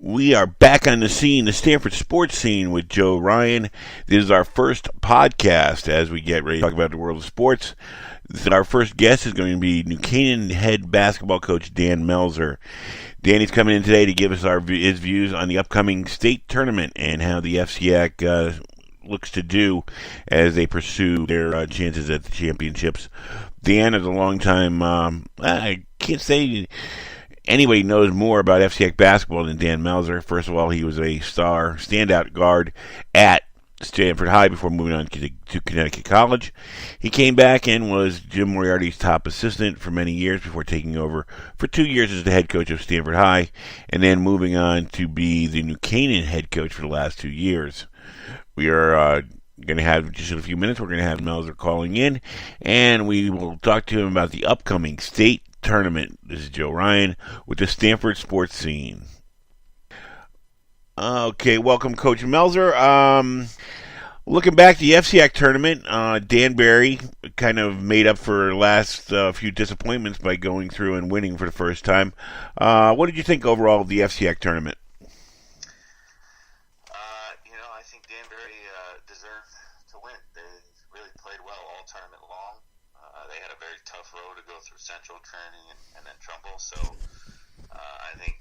We are back on the scene, the Stanford sports scene with Joe Ryan. This is our first podcast as we get ready to talk about the world of sports. Our first guest is going to be New Canaan head basketball coach Dan Melzer. Danny's coming in today to give us his views on the upcoming state tournament and how the FCIAC looks to do as they pursue their chances at the championships. Dan is a long time, I can't say anybody knows more about FCIAC basketball than Dan Melzer. First of all, he was a star standout guard at Stanford High before moving on to Connecticut College. He came back and was Jim Moriarty's top assistant for many years before taking over for 2 years as the head coach of Stanford High and then moving on to be the New Canaan head coach for the last 2 years. We are going to have, just in a few minutes, we're going to have Melzer calling in, and we will talk to him about the upcoming state tournament. This is Joe Ryan with the Stanford sports scene. Okay, welcome, Coach Melzer. Looking back to the FCIAC tournament, Dan Barry kind of made up for the last few disappointments by going through and winning for the first time. What did you think overall of the FCIAC tournament? I think Dan Barry deserved to win. They really played well all tournament long. They had a very tough road to go through Central, Trinity, and then Trumbull. So I think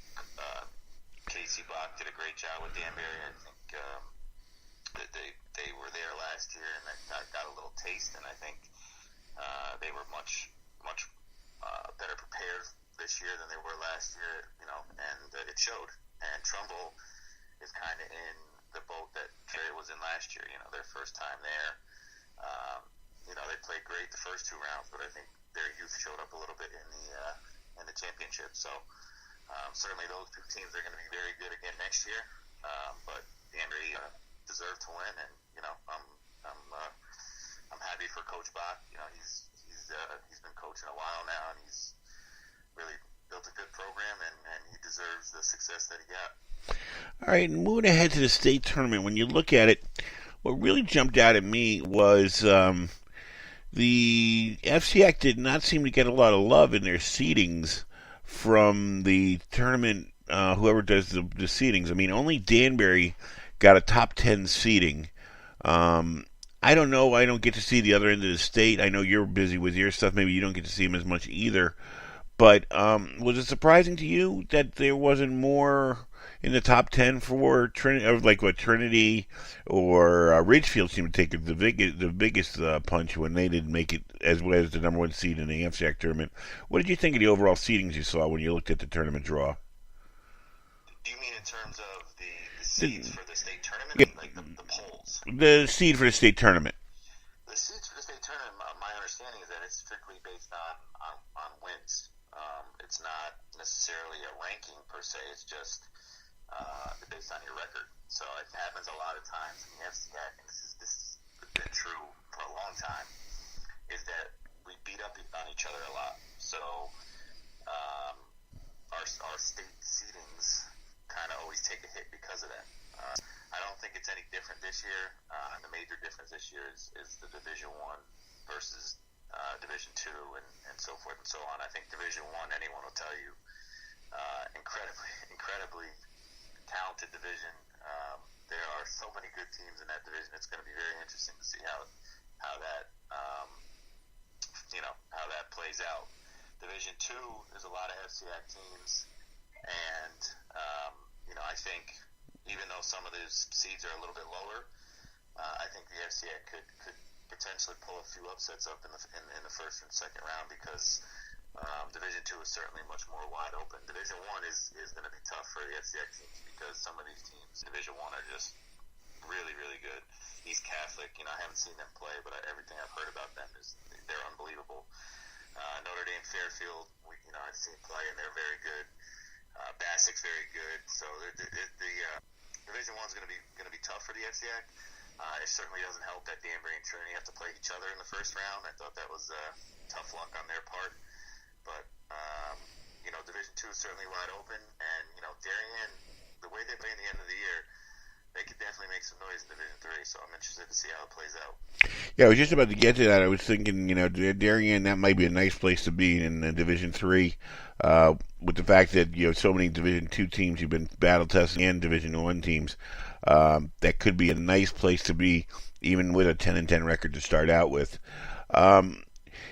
Casey Bach did a great job with Dan Barry. I think that they were there last year and got a little taste, and I think they were much better prepared this year than they were last year. And it showed. And Trumbull is kind of in the boat that Terry was in last year. Their first time there. They played great the first 2 rounds, but I think their youth showed up a little bit in the championship. So certainly those 2 teams are going to be very good again next year. But Danbury deserved to win, and I'm happy for Coach Bach. He's been coaching a while now, and he's really built a good program, and he deserves the success that he got. All right, moving ahead to the state tournament, when you look at it, what really jumped out at me was the FCIAC did not seem to get a lot of love in their seedings from the tournament, whoever does the seedings. I mean, only Danbury got a top 10 seeding. I don't know. I don't get to see the other end of the state. I know you're busy with your stuff. Maybe you don't get to see them as much either. But was it surprising to you that there wasn't more in the top 10 for Trinity or Ridgefield seemed to take the biggest punch when they didn't make it as well as the number 1 seed in the FCIAC tournament? What did you think of the overall seedings you saw when you looked at the tournament draw? Do you mean in terms of the seeds for the state tournament, yeah, like the polls? The seed for the state tournament. The seeds for the state tournament, my understanding is that it's strictly based on wins. It's not necessarily a ranking per se. It's just based on your record. So it happens a lot of times in the FCIAC, and this has been true for a long time, is that we beat up on each other a lot. So our state seedings kind of always take a hit because of that. I don't think it's any different this year. The major difference this year is the Division I versus Division II and so forth and so on. I think Division I, anyone will tell you, incredibly talented division. There are so many good teams in that division. It's going to be very interesting to see how that plays out. Division II, there's a lot of FCIAC teams, and I think even though some of those seeds are a little bit lower, I think the FCIAC could potentially pull a few upsets up in the first and second round because Division II is certainly much more wide open. Division I is going to be tough for the FCIAC teams because some of these teams in Division I are just really, really good. East Catholic, I haven't seen them play, but everything I've heard about them is they're unbelievable. Notre Dame, Fairfield, I've seen play, and they're very good. Bassett's very good. So the Division I is going to be tough for the FCIAC. It certainly doesn't help that Danbury and Trinity have to play each other in the first round. I thought that was tough luck on their part. But, Division II is certainly wide open. And, Darien, the way they play in the end of the year, they could definitely make some noise in Division III. so I'm interested to see how it plays out. Yeah, I was just about to get to that. I was thinking, Darien, that might be a nice place to be in Division Three, with the fact that so many Division Two teams you've been battle testing and Division One teams. That could be a nice place to be, even with a 10-10 record to start out with.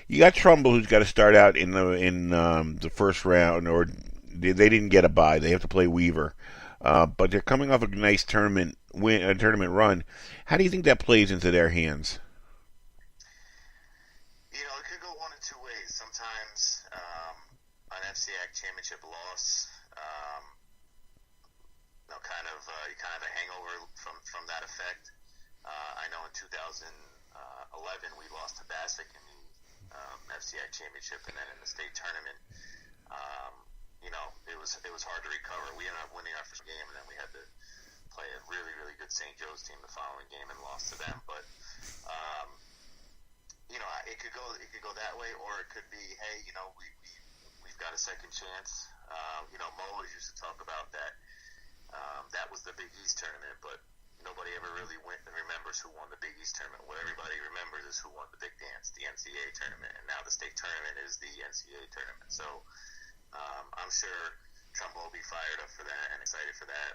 You got Trumbull, who's got to start out in the first round, or they didn't get a bye. They have to play Weaver, but they're coming off a nice tournament run. How do you think that plays into their hands? It could go one of two ways. Sometimes an FCIAC championship loss, you kind of have a hangover from that effect. I know in 2011 we lost to Bassick in the FCIAC championship, and then in the state tournament, it was hard to recover. We ended up winning our first game, and then we had to play a really, really good St. Joe's team the following game and lost to them. But it could go that way, or it could be, hey, we've got a second chance. Mo always used to talk about that. That was the Big East tournament, but nobody ever really remembers who won the Big East tournament. What everybody remembers is who won the Big Dance, the NCAA tournament, and now the state tournament is the NCAA tournament. So I'm sure Trumbull will be fired up for that and excited for that.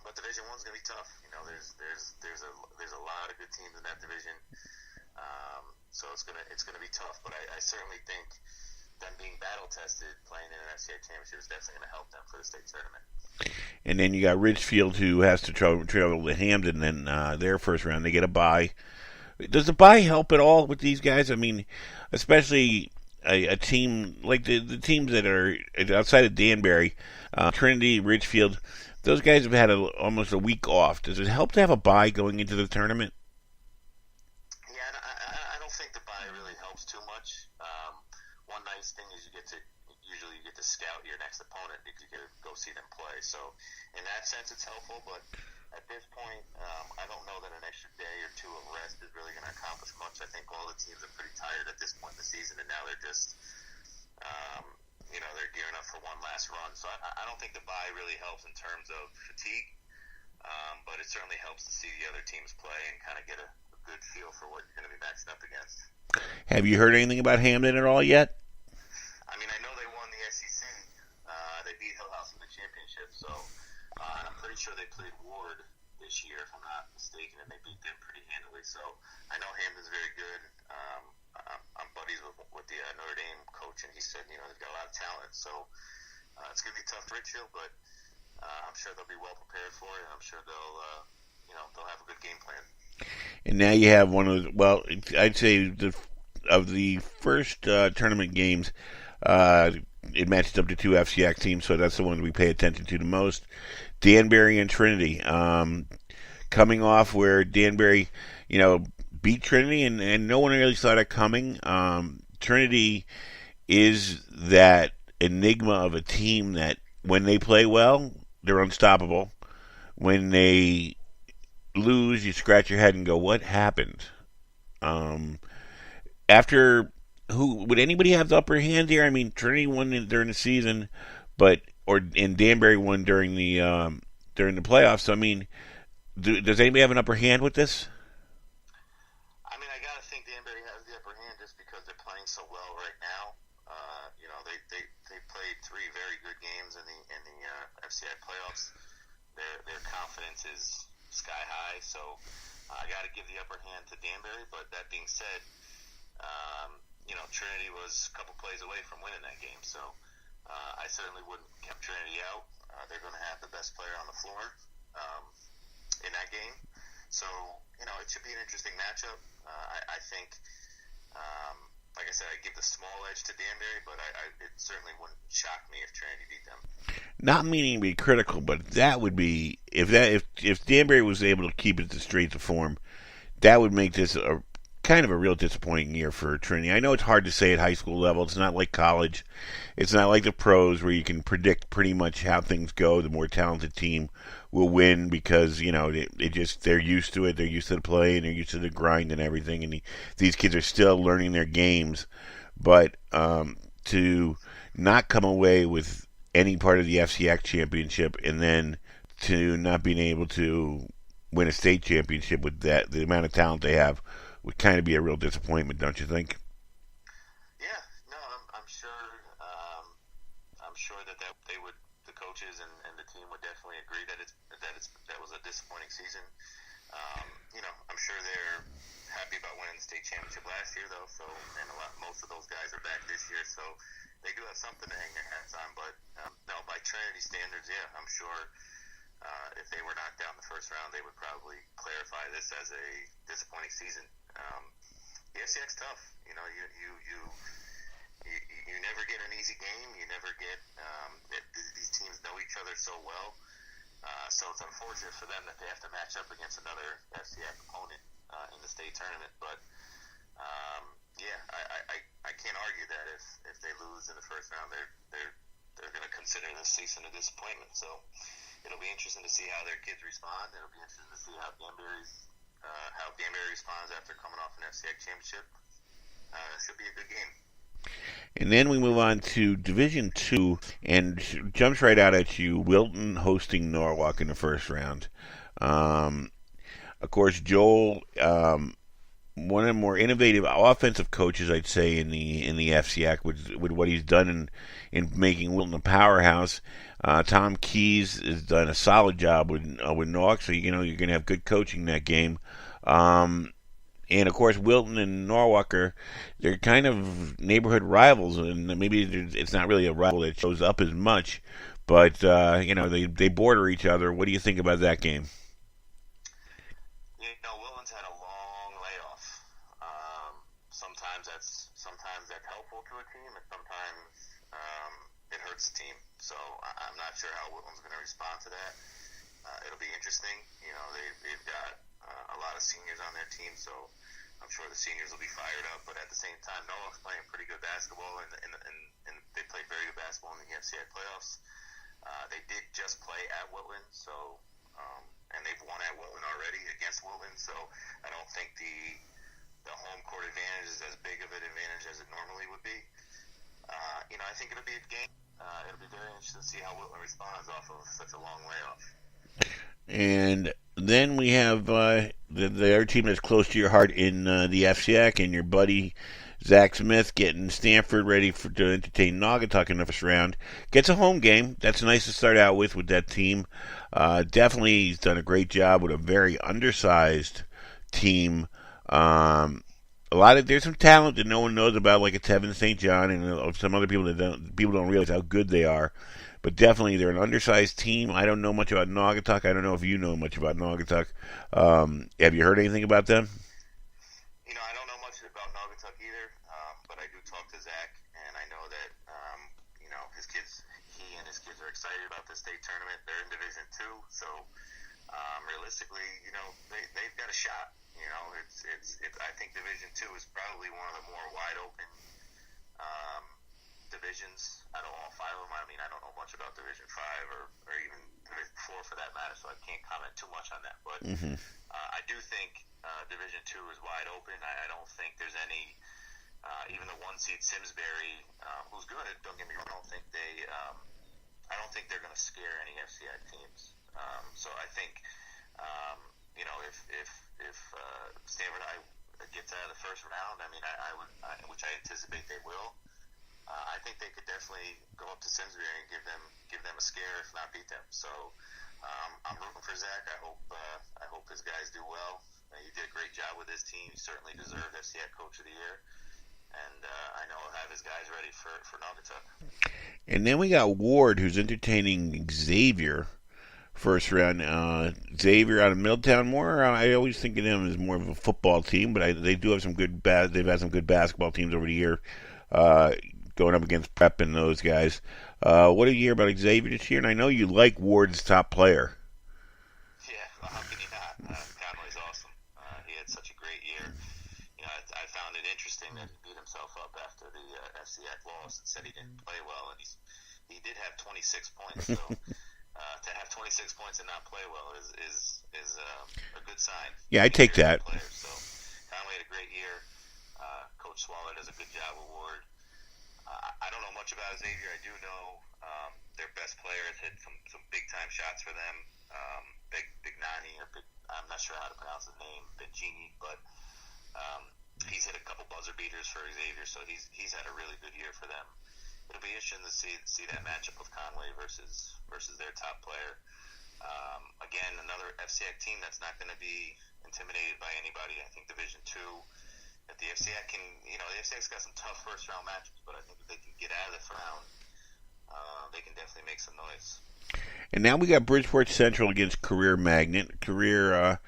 But Division One's gonna be tough. There's a lot of good teams in that division, so it's gonna be tough. But I certainly think them being battle tested, playing in an FCIAC championship is definitely gonna help them for the state tournament. And then you got Ridgefield, who has to travel to Hamden in their first round. They get a bye. Does the bye help at all with these guys? I mean, especially a team like the teams that are outside of Danbury, Trinity, Ridgefield. Those guys have had almost a week off. Does it help to have a bye going into the tournament? Yeah, I don't think the bye really helps too much. One nice thing is you get to scout your next opponent. You get to go see them play. So in that sense, it's helpful. But at this point, I don't know that an extra day or two of rest is really going to accomplish much. I think all the teams are pretty tired at this point in the season, and now they're just they're gearing up for one last run. So I don't think the bye really helps in terms of fatigue, but it certainly helps to see the other teams play and kind of get a good feel for what you're going to be matching up against. Have you heard anything about Hamden at all yet? I mean, I know they won the SEC. They beat Hill House in the championship, so and I'm pretty sure they played Ward this year, if I'm not mistaken, and they beat them pretty handily. So I know Hamden's very good. I'm buddies with the Notre Dame coach, and he said, they've got a lot of talent. So it's going to be tough for Ridgefield, but I'm sure they'll be well prepared for it. I'm sure they'll have a good game plan. And now you have one of I'd say of the first tournament games, it matches up to two FCIAC teams, so that's the one we pay attention to the most. Danbury and Trinity, coming off where Danbury, beat Trinity, and no one really saw that coming. Trinity is that enigma of a team that when they play well, they're unstoppable. When they lose, you scratch your head and go, what happened? Would anybody have the upper hand here? I mean, Trinity won during the season, and Danbury won during the playoffs. So, I mean, does anybody have an upper hand with this? I mean, I gotta think Danbury has the upper hand just because they're playing so well right now. They played three very good games in the FCIAC playoffs. Their confidence is sky high, so I got to give the upper hand to Danbury. But that being said, Trinity was a couple plays away from winning that game, so I certainly wouldn't kept Trinity out. They're going to have the best player on the floor in that game, so it should be an interesting matchup. I think, like I said, I give the small edge to Danbury, but it certainly wouldn't shock me if Trinity beat them. Not meaning to be critical, but that would be if Danbury was able to keep it to straight to form, that would make this a kind of a real disappointing year for Trinity. I know it's hard to say at high school level. It's not like college. It's not like the pros where you can predict pretty much how things go. The more talented team will win because they're used to it. They're used to the play and they're used to the grind and everything. And these kids are still learning their games, but to not come away with any part of the FCIAC championship and then to not being able to win a state championship with that the amount of talent they have would kind of be a real disappointment, don't you think? Yeah, no, I'm sure. I'm sure that they would, the coaches and the team would definitely agree that that was a disappointing season. I'm sure they're happy about winning the state championship last year, though. So, and most of those guys are back this year, so they do have something to hang their hats on. But no, by Trinity standards, yeah, I'm sure if they were knocked out in the first round, they would probably clarify this as a disappointing season. The FCIAC's tough. You never get an easy game. You never get these teams know each other so well. So it's unfortunate for them that they have to match up against another FCIAC opponent in the state tournament. But I can't argue that if they lose in the first round, they're going to consider this season a disappointment. So it'll be interesting to see how their kids respond. It'll be interesting to see how Danbury responds after coming off an FCIAC championship. Should be a good game. And then we move on to Division Two, and jumps right out at you. Wilton hosting Norwalk in the first round. Of course, Joel, one of the more innovative offensive coaches, I'd say, in the FCIAC with what he's done in making Wilton a powerhouse. Tom Keys has done a solid job with Norwalk, so you're going to have good coaching in that game. And of course, Wilton and Norwalk they're kind of neighborhood rivals, and maybe it's not really a rival that shows up as much, but they border each other. What do you think about that game? Wilton's had a long layoff. Sometimes that's helpful to a team, and sometimes it hurts the team. So I'm not sure how Wilton's going to respond to that. It'll be interesting. They've got a lot of seniors on their team, so I'm sure the seniors will be fired up. But at the same time, Norwalk's playing pretty good basketball, and they played very good basketball in the FCIAC playoffs. They did just play at Wilton, so and they've won at Wilton already against Wilton. So I don't think the home court advantage is as big of an advantage as it normally would be. I think it'll be a game. It'll be very interesting to see how Wilton responds off of such a long layoff. And then we have the other team that's close to your heart in the FCIAC, and your buddy Zach Smith getting Stanford ready to entertain Naugatuck in the first round. Gets a home game. That's nice to start out with that team. Definitely, he's done a great job with a very undersized team. There's some talent that no one knows about, like a Tevin St. John and some other people that people don't realize how good they are. But definitely, they're an undersized team. I don't know much about Naugatuck. I don't know if you know much about Naugatuck. Have you heard anything about them? I don't know much about Naugatuck either, but I do talk to Zach, and I know that he and his kids are excited about the state tournament. They're in Division 2, so realistically, they've got a shot. I think Division 2 is probably one of the more wide open divisions out of all five of them. I mean, I don't know much about Division 5 or even Division 4 for that matter, so I can't comment too much on that. But I do think Division 2 is wide open. I don't think there's any, even the one seed Simsbury, who's good, don't get me wrong, I don't think they're going to scare any FCIAC teams. So I think, if Stanford gets out of the first round, I mean, which I anticipate they will. I think they could definitely go up to Simsbury and give them a scare, if not beat them. So I'm rooting for Zach. I hope his guys do well. He did a great job with his team. He certainly deserved FCIAC Coach of the Year, and I know he'll have his guys ready for Naugatuck. And then we got Ward, who's entertaining Xavier first round. Xavier out of Middletown. I always think of them as more of a football team, but they do have some good. They've had some good basketball teams over the year. Going up against Prep and those guys. What do you hear about Xavier this year? And I know you like Ward's top player. Yeah, well, how can you not? Conway's awesome. He had such a great year. I found it interesting that he beat himself up after the FCIAC loss and said he didn't play well, and he did have 26 points. So to have 26 points and not play well is a good sign. Yeah, I take that. So Conway had a great year. Coach Swallow does a good job with Ward. I don't know much about Xavier. I do know their best player has hit some big time shots for them. Big Bignani, I'm not sure how to pronounce his name, Bignani, but he's hit a couple buzzer beaters for Xavier, so he's had a really good year for them. It'll be interesting to see that matchup with Conway versus their top player. Again, another FCIAC team that's not going to be intimidated by anybody. I think Division II, if the FCIAC can, the FCIAC's got some tough first round matches, but I think if they can get out of the first round, they can definitely make some noise. And now we got Bridgeport Central against Career Magnet. Career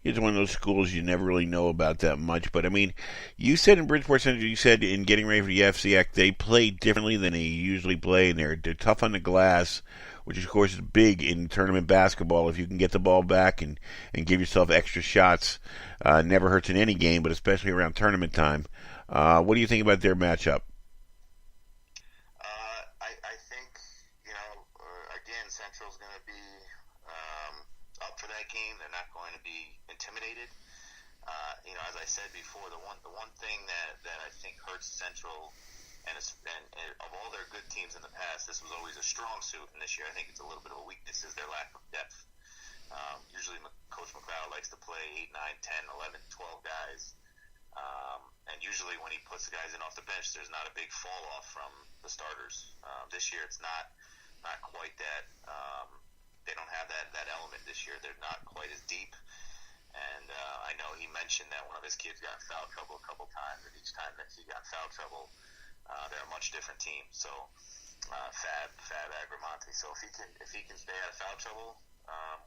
is one of those schools you never really know about that much. But, I mean, you said in Bridgeport Central, you said in getting ready for the FCIAC, they play differently than they usually play. And they're tough on the glass, which, of course, is big in tournament basketball. If you can get the ball back and give yourself extra shots, never hurts in any game, but especially around tournament time. What do you think about their matchup? Central's going to be up for that game. They're not going to be intimidated. As I said before, the one thing that I think hurts Central, and of all their good teams in the past, this was always a strong suit, and this year I think it's a little bit of a weakness, is their lack of depth. Usually Coach McLeod likes to play 8, 9, 10, 11, 12 guys. And usually when he puts the guys in off the bench, there's not a big fall off from the starters. This year it's not quite that. They don't have that element this year. They're not quite as deep. And I know he mentioned that one of his kids got in foul trouble a couple times, and each time that he got in foul trouble, they're a much different team. So Fab Agramonte. So if he can stay out of foul trouble,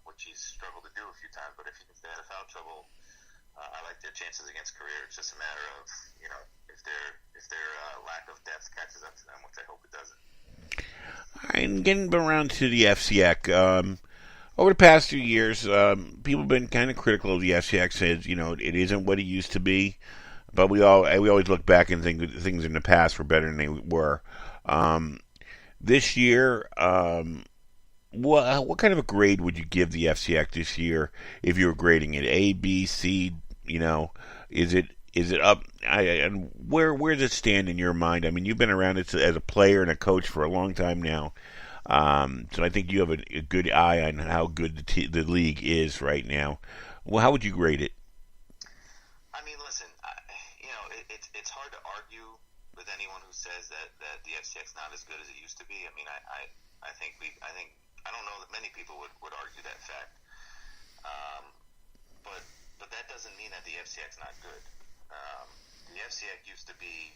which he's struggled to do a few times, but if he can stay out of foul trouble, I like their chances against Career. It's just a matter of if their lack of depth catches up to them, which I hope it doesn't. And getting around to the FCIAC, over the past few years, people have been kind of critical of the FCIAC. Says it isn't what it used to be, but we always look back and think things in the past were better than they were. This year, what kind of a grade would you give the FCIAC this year if you were grading it? A, B, C? Is it up? And where does it stand in your mind? I mean, you've been around it as a player and a coach for a long time now, so I think you have a good eye on how good the league is right now. Well, how would you grade it? I mean, listen, it's hard to argue with anyone who says that the FCIAC's not as good as it used to be. I mean, I think I don't know that many people would argue that fact, but that doesn't mean that the FCIAC's not good. The FCIAC used to be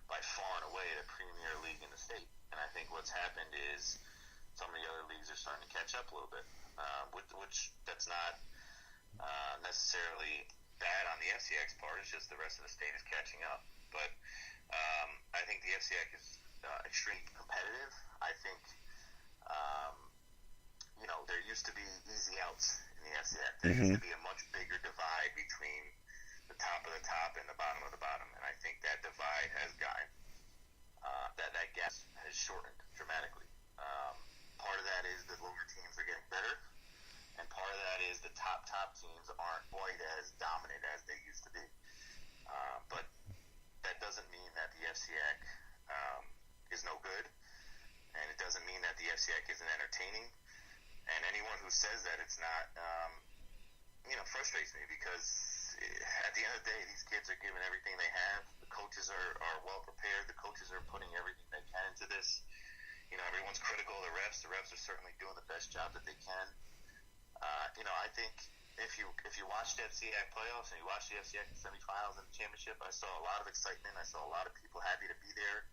by far and away the premier league in the state, and I think what's happened is some of the other leagues are starting to catch up a little bit, which that's not necessarily bad on the FCIAC's part. It's just the rest of the state is catching up. But I think the FCIAC is extremely competitive. I think there used to be easy outs in the FCIAC. There used to be a much bigger divide between the top of the top and the bottom of the bottom, and I think that divide has gotten that gap has shortened dramatically. Part of that is the lower teams are getting better, and part of that is the top teams aren't quite as dominant as they used to be. But that doesn't mean that the FCIAC is no good, and it doesn't mean that the FCIAC isn't entertaining. And anyone who says that it's not, frustrates me, because at the end of the day, these kids are giving everything they have. The coaches are well prepared. The coaches are putting everything they can into this. Everyone's critical of the refs. The refs are certainly doing the best job that they can. I think if you watch the FCIAC playoffs and you watch the FCIAC semifinals and the championship, I saw a lot of excitement. I saw a lot of people happy to be there.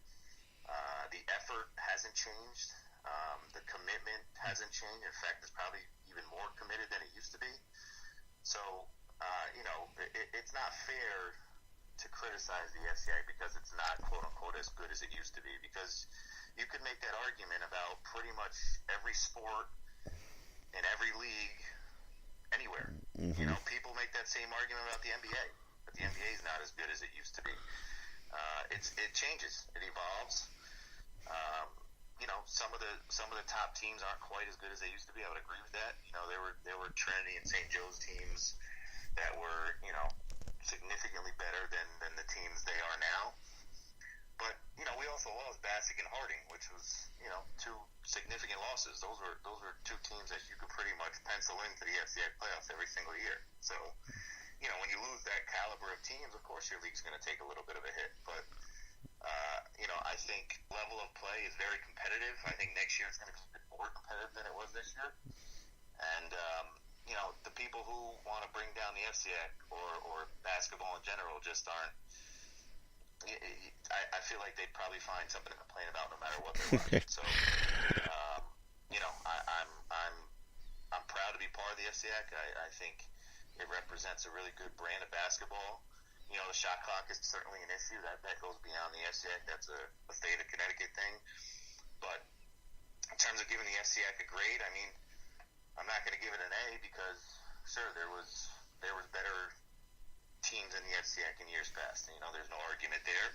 The effort hasn't changed. The commitment hasn't changed. In fact, it's probably even more committed than it used to be. So, it's not fair to criticize the FCIAC because it's not, quote-unquote, as good as it used to be. Because you could make that argument about pretty much every sport in every league anywhere. People make that same argument about the NBA. But the NBA is not as good as it used to be. It changes. It evolves. Some of the top teams aren't quite as good as they used to be. I would agree with that. There were Trinity and St. Joe's teams that were significantly better than the teams they are now. But we also lost Bassick and Harding, which was two significant losses. Those were two teams that you could pretty much pencil into the FCIAC playoffs every single year. So when you lose that caliber of teams, of course your league's going to take a little bit of a hit. But I think level of play is very competitive. I think next year it's going to be a bit more competitive than it was this year. And the people who want to bring down the FCIAC or basketball in general just aren't. I feel like they'd probably find something to complain about no matter what they're watching. So, I'm proud to be part of the FCIAC. I think it represents a really good brand of basketball. The shot clock is certainly an issue that goes beyond the FCIAC. That's a state of Connecticut thing. But in terms of giving the FCIAC a grade, I mean, I'm not going to give it an A because sure there was better teams in the FCIAC in years past. There's no argument there.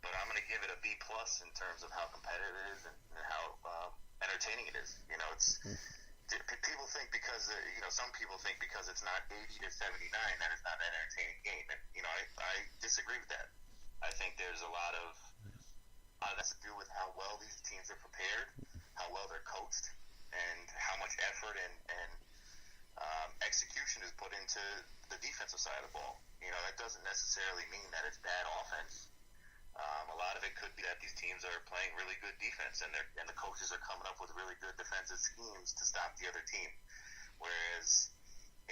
But I'm going to give it a B+ in terms of how competitive it is and how entertaining it is. People think because some people think because it's not 80 to 79 that it's not an entertaining game. And I disagree with that. I think there's a lot of that has to do with how well these teams are prepared, how well they're coached, and how much effort and execution is put into the defensive side of the ball. That doesn't necessarily mean that it's bad offense. A lot of it could be that these teams are playing really good defense, and the coaches are coming up with really good defensive schemes to stop the other team. Whereas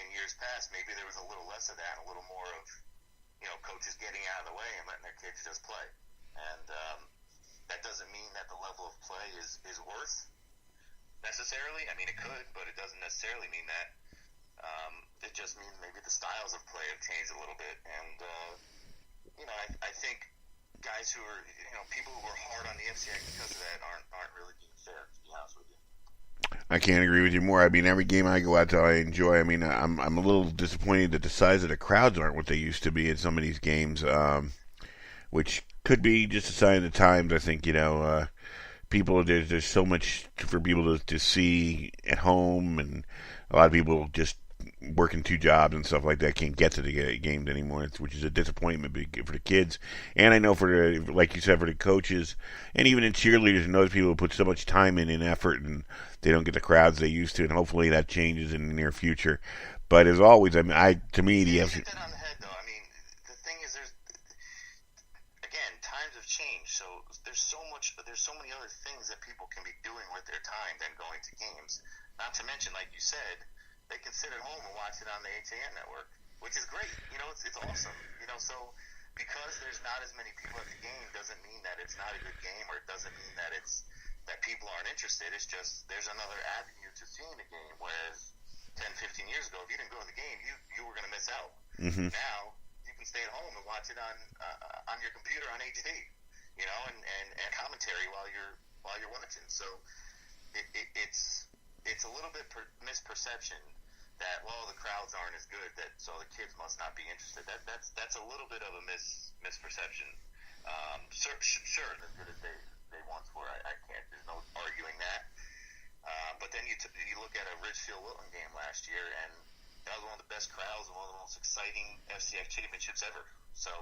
in years past, maybe there was a little less of that, a little more of coaches getting out of the way and letting their kids just play. And that doesn't mean that the level of play is worse necessarily. I mean, it could, but it doesn't necessarily mean that. It just means maybe the styles of play have changed a little bit. And, I think guys who are, people who are hard on the FCIAC because of that aren't really being fair, to be honest with you. I can't agree with you more. I mean, every game I go out to, I enjoy. I mean, I'm a little disappointed that the size of the crowds aren't what they used to be at some of these games, which could be just a sign of the times. I think, people, there's so much for people to see at home, and a lot of people just working two jobs and stuff like that can't get to the games anymore, which is a disappointment for the kids. And I know like you said, for the coaches and even in cheerleaders and those people who put so much time in and effort, and they don't get the crowds they used to, and hopefully that changes in the near future. But as always, I mean, to me, you hit that on the head, though. I mean, the thing is, times have changed, so there's so many other things that people can be doing with their time than going to games. Not to mention, like you said, they can sit at home and watch it on the HAN network, which is great. It's awesome. So because there's not as many people at the game doesn't mean that it's not a good game, or it doesn't mean that that people aren't interested. It's just there's another avenue to seeing the game. Whereas 10, 15 years ago, if you didn't go to the game, you were going to miss out. Mm-hmm. Now you can stay at home and watch it on your computer on HD, and commentary while you're watching. So it's a little bit misperception that the crowds aren't as good, so the kids must not be interested. That's a little bit of a misperception. Sure, as good as they once were, I can't. There's no arguing that. But then you look at a Ridgefield-Wilton game last year, and that was one of the best crowds and one of the most exciting FCIAC championships ever. So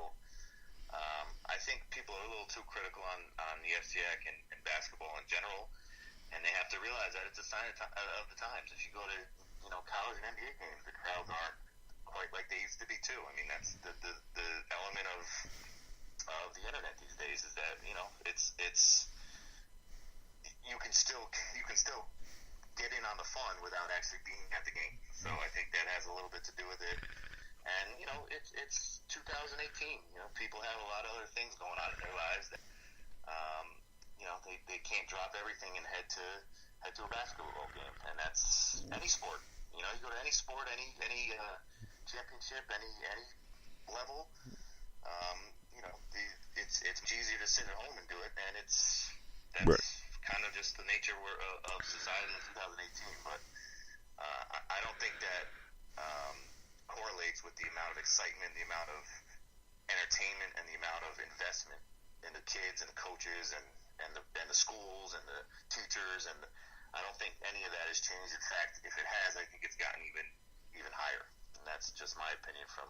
I think people are a little too critical on the FCIAC and basketball in general. And they have to realize that it's a sign of the times. If you go to, college and NBA games, the crowds aren't quite like they used to be too. I mean, that's the element of the internet these days is that it's you can still get in on the fun without actually being at the game. So I think that has a little bit to do with it. And it's 2018. People have a lot of other things going on in their lives that. They can't drop everything and head to a basketball game, and that's any sport. You go to any sport, any championship, any level. It's much easier to sit at home and do it, and that's right. Kind of just the nature of society in 2018. But I don't think that correlates with the amount of excitement, the amount of entertainment, and the amount of investment in the kids and the coaches and the schools and the teachers, and I don't think any of that has changed. In fact, if it has, I think it's gotten even higher. And that's just my opinion from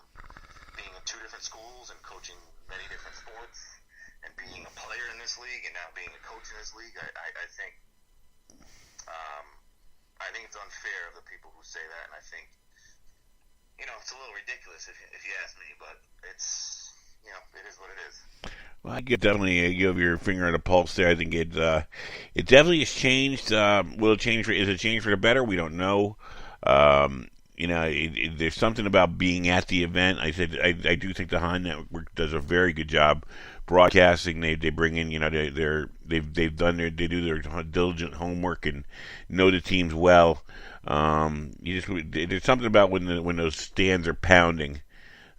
being in two different schools and coaching many different sports and being a player in this league and now being a coach in this league, I think it's unfair of the people who say that, and I think it's a little ridiculous if you ask me, but it's it is what it is. Well, I get definitely you have your finger on the pulse there. I think it definitely has changed. Will it change? Is it changed for the better? We don't know. There's something about being at the event. I do think the Han Network does a very good job broadcasting. They bring in they do their diligent homework and know the teams well. There's something about when those stands are pounding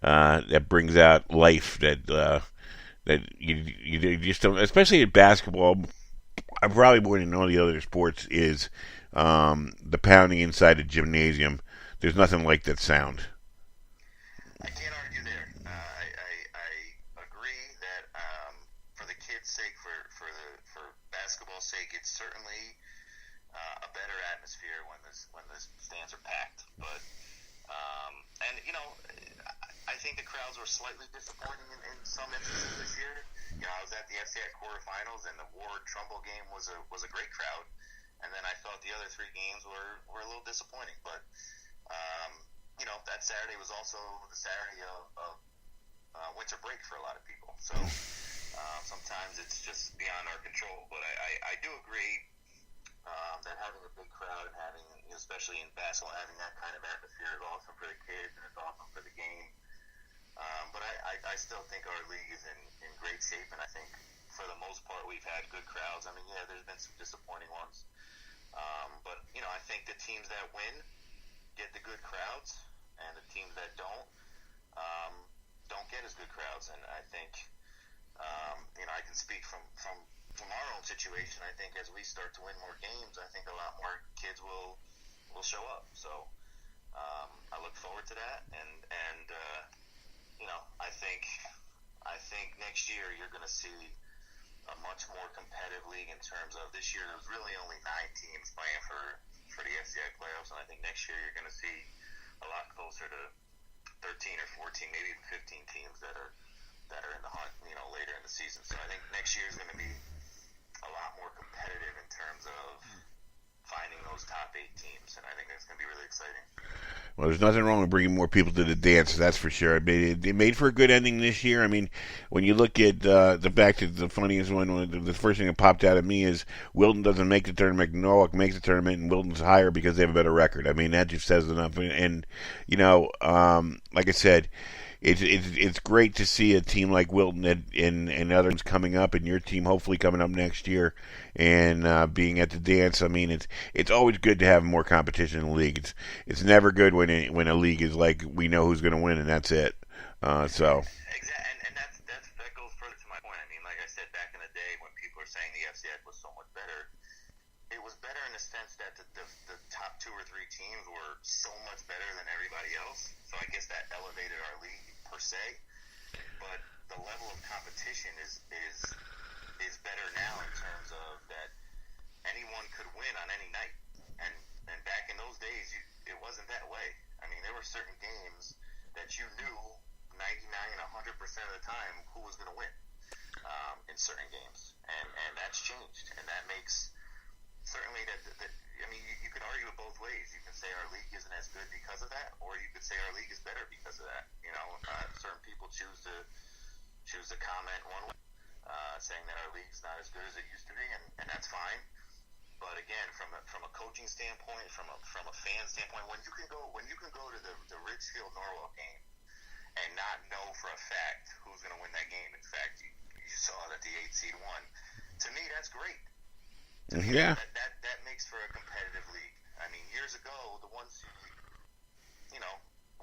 that brings out life that you just don't, especially in basketball. I probably more than all the other sports is the pounding inside a gymnasium. There's nothing like that sound. I can't argue there. I agree that for the kids' sake, for basketball's sake, it's certainly a better atmosphere when the stands are packed. But I think the crowds were slightly disappointing in some instances this year. I was at the FCIAC quarterfinals, and the Ward-Trumbull game was a great crowd, and then I thought the other three games were a little disappointing. But that Saturday was also the Saturday of winter break for a lot of people. So sometimes it's just beyond our control. But I do agree that having a big crowd and having, especially in basketball, having that kind of atmosphere is awesome for the kids and it's awesome for the game. But I still think our league is in great shape, and I think for the most part we've had good crowds. I mean, yeah, there's been some disappointing ones. But I think the teams that win get the good crowds, and the teams that don't get as good crowds. And I think I can speak from our own situation. I think as we start to win more games, I think a lot more kids will show up. So I look forward to that, and I think next year you're going to see a much more competitive league in terms of this year there was really only 9 teams playing for the FCIAC playoffs, and I think next year you're going to see a lot closer to 13 or 14, maybe even 15 teams that are in the hunt, later in the season. So I think next year is going to be a lot more competitive in terms of finding those top 8 teams, and I think that's going to be really exciting. Well, there's nothing wrong with bringing more people to the dance, that's for sure. It made for a good ending this year. I mean, when you look at the funniest one, the first thing that popped out at me is Wilton doesn't make the tournament, Norwalk makes the tournament, and Wilton's higher because they have a better record. I mean, that just says enough. And like I said, it's great to see a team like Wilton and others coming up, and your team hopefully coming up next year and being at the dance. I mean, it's always good to have more competition in the league. It's never good when a league is like we know who's going to win and that's it. So. Exactly, and that goes further to my point. I mean, like I said, back in the day when people are saying the FCIAC was so much better, it was better in the sense that the top 2 or 3 teams were so much better than everybody else. So I guess that elevated our league per se. But the level of competition is better now in terms of that anyone could win on any night. And back in those days, it wasn't that way. I mean, there were certain games that you knew 99 and 100% of the time who was going to win in certain games. And that's changed. And that makes certainly that I mean, you could argue it both ways. You can say our league isn't as good because of that, or you could say our league is better because of that. Certain people choose to comment one way, saying that our league's not as good as it used to be, and that's fine. But again, from a coaching standpoint, from a fan standpoint, when you can go to the Ridgefield Norwalk game and not know for a fact who's going to win that game. In fact, you saw that the 8 seed won. To me, that's great. Yeah. That makes for a competitive league. I mean, years ago, the 1 seed,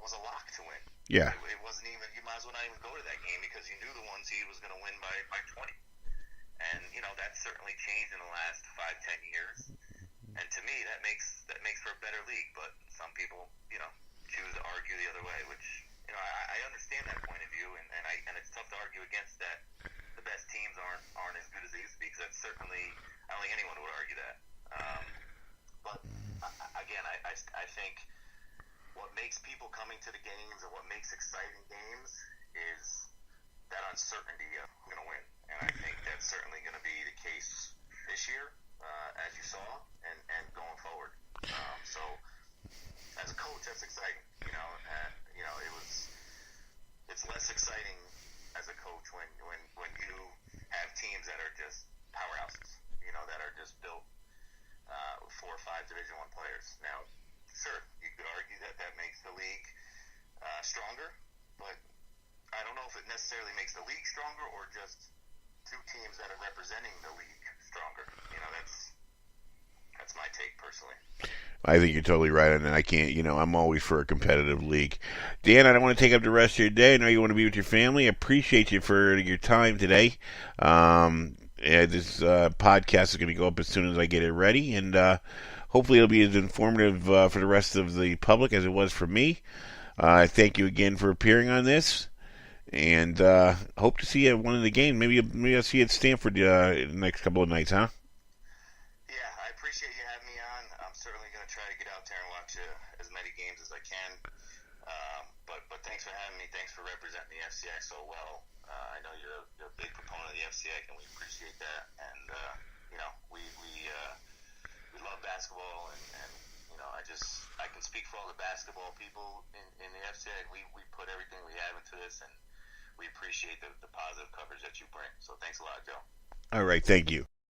was a lock to win. Yeah. It wasn't even. You might as well not even go to that game because you knew the 1 seed was going to win by 20. And that's certainly changed in the last 5-10 years. And to me, that makes for a better league. But some people, choose to argue the other way, which I understand that point of view, and it's tough to argue against that. The best teams aren't as good as they used to be, because that's certainly, I don't think anyone would argue that. But again, I think what makes people coming to the games and what makes exciting games is that uncertainty of who's going to win. And I think that's certainly going to be the case this year, as you saw, and going forward. So as a coach, that's exciting. It's less exciting as a coach when you have teams that are just powerhouses, that are just built 4 or 5 Division I players. Now, sure, you could argue that makes the league stronger, but I don't know if it necessarily makes the league stronger or just 2 teams that are representing the league stronger. That's my take personally. I think you're totally right on that. I can't, I'm always for a competitive league. Dan, I don't want to take up the rest of your day. I know you want to be with your family. I appreciate you for your time today. This podcast is going to go up as soon as I get it ready, and hopefully it'll be as informative for the rest of the public as it was for me. I thank you again for appearing on this, and hope to see you at one of the games. Maybe I'll see you at Stanford in the next couple of nights, huh? Yeah, I appreciate you having me on. I'm certainly going to try to get out there and watch as many games as I can. But thanks for having me. Thanks for representing the FCIAC so well. I know you're a big proponent of the FCIAC, and we appreciate that. And we love basketball, and I can speak for all the basketball people in the FCIAC. We put everything we have into this, and we appreciate the positive coverage that you bring. So thanks a lot, Joe. All right, thank you.